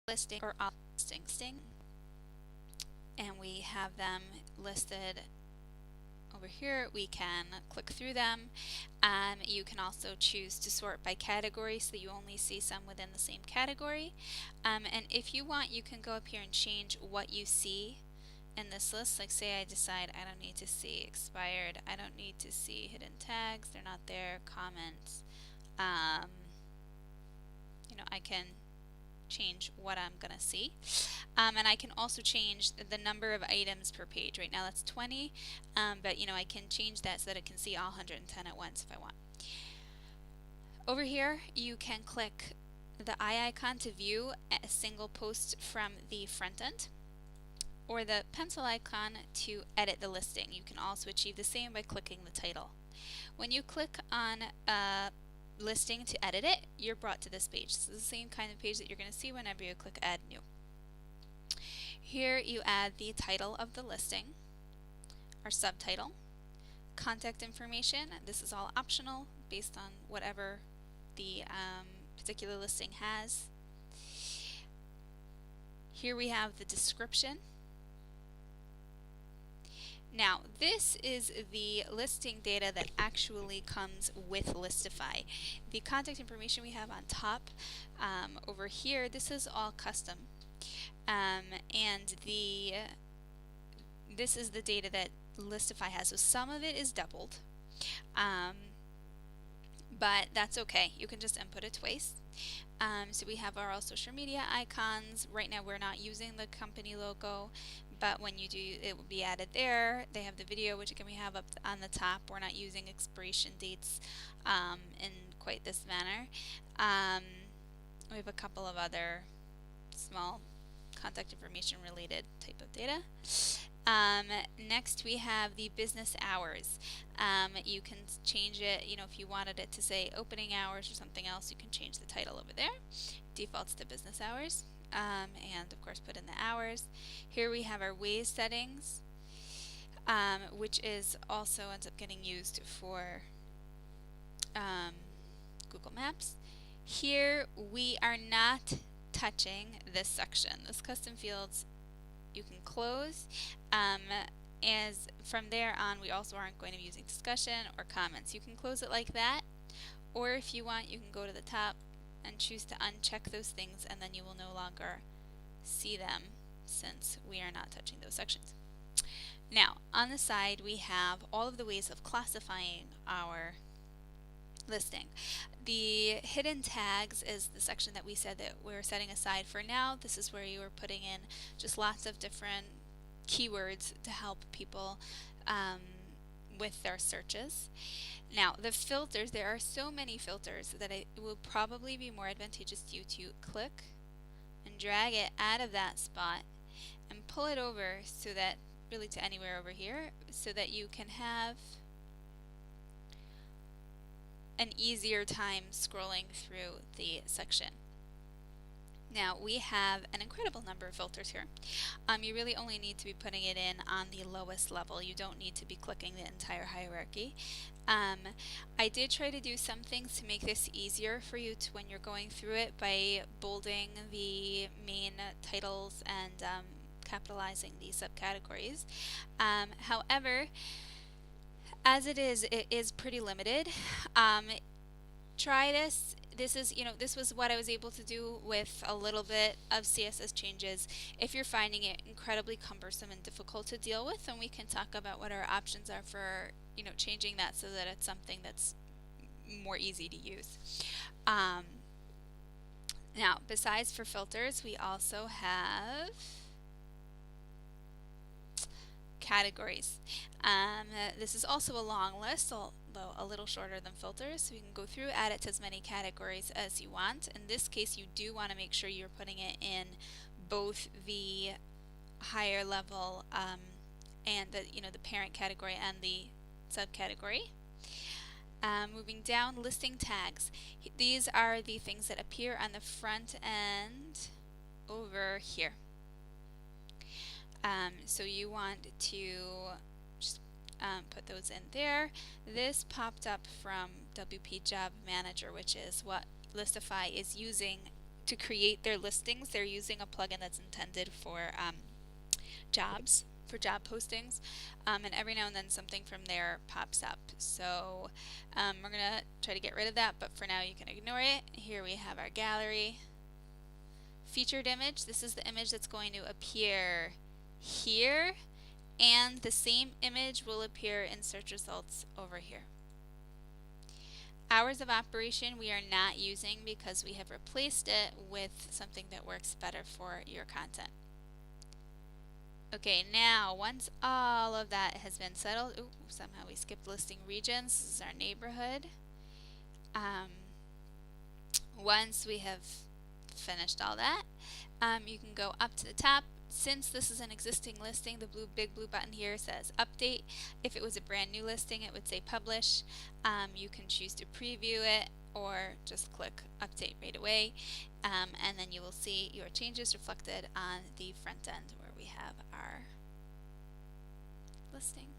listing or all listings, and we have them listed over here. We can click through them. You can also choose to sort by category so that you only see some within the same category. And if you want, you can go up here and change what you see in this list. Like say I decide I don't need to see expired, I don't need to see hidden tags, they're not there, comments. I can change what I'm gonna see. And I can also change the number of items per page. Right now that's 20, but I can change that so that it can see all 110 at once if I want. Over here you can click the eye icon to view a single post from the front end, or the pencil icon to edit the listing. You can also achieve the same by clicking the title. When you click on a listing to edit it, you're brought to this page. This is the same kind of page that you're going to see whenever you click Add New. Here you add the title of the listing, or subtitle, contact information. This is all optional based on whatever the particular listing has. Here we have the description. Now, this is the listing data that actually comes with Listify. The contact information we have on top over here, this is all custom. And this is the data that Listify has. So some of it is doubled, but that's okay. You can just input it twice. So we have our all social media icons. Right now we're not using the company logo, but when you do, it will be added there. They have the video, which again we have up on the top. We're not using expiration dates in quite this manner. We have a couple of other small contact information related type of data. Next we have the business hours. You can change it, if you wanted it to say opening hours or something else, you can change the title over there. Defaults to business hours. And of course put in the hours. Here we have our Waze settings, which is also ends up getting used for Google Maps. Here we are not touching this section. This custom fields you can close. As from there on, we also aren't going to be using discussion or comments. You can close it like that, or if you want, you can go to the top and choose to uncheck those things, and then you will no longer see them since we are not touching those sections. Now, on the side, we have all of the ways of classifying our listing. The hidden tags is the section that we said that we're setting aside for now. This is where you are putting in just lots of different keywords to help people with their searches. Now, the filters, there are so many filters that it will probably be more advantageous to you to click and drag it out of that spot and pull it over so that, really to anywhere over here, so that you can have an easier time scrolling through the section. Now we have an incredible number of filters here. You really only need to be putting it in on the lowest level. You don't need to be clicking the entire hierarchy. I did try to do some things to make this easier for you when you're going through it by bolding the main titles and capitalizing the subcategories. However, as it is pretty limited. Try this. This was what I was able to do with a little bit of CSS changes. If you're finding it incredibly cumbersome and difficult to deal with, then we can talk about what our options are for, changing that so that it's something that's more easy to use. Now, besides for filters, we also have categories. This is also a long list, although a little shorter than filters, so you can go through, add it to as many categories as you want. In this case, you do want to make sure you're putting it in both the higher level and the parent category and the subcategory. Moving down, listing tags. These are the things that appear on the front end over here. So you want to just put those in there. This popped up from WP Job Manager, which is what Listify is using to create their listings, they're using a plugin that's intended for jobs, for job postings, and every now and then something from there pops up. So we're going to try to get rid of that, but for now you can ignore it. Here we have our gallery. Featured image, this is the image that's going to appear here, and the same image will appear in search results over here. Hours of operation we are not using because we have replaced it with something that works better for your content. Okay, now once all of that has been settled, ooh, somehow we skipped listing regions. This is our neighborhood. Once we have finished all that, you can go up to the top. Since this is an existing listing, the big blue button here says update. If it was a brand new listing, it would say publish. You can choose to preview it or just click update right away, and then you will see your changes reflected on the front end where we have our listing.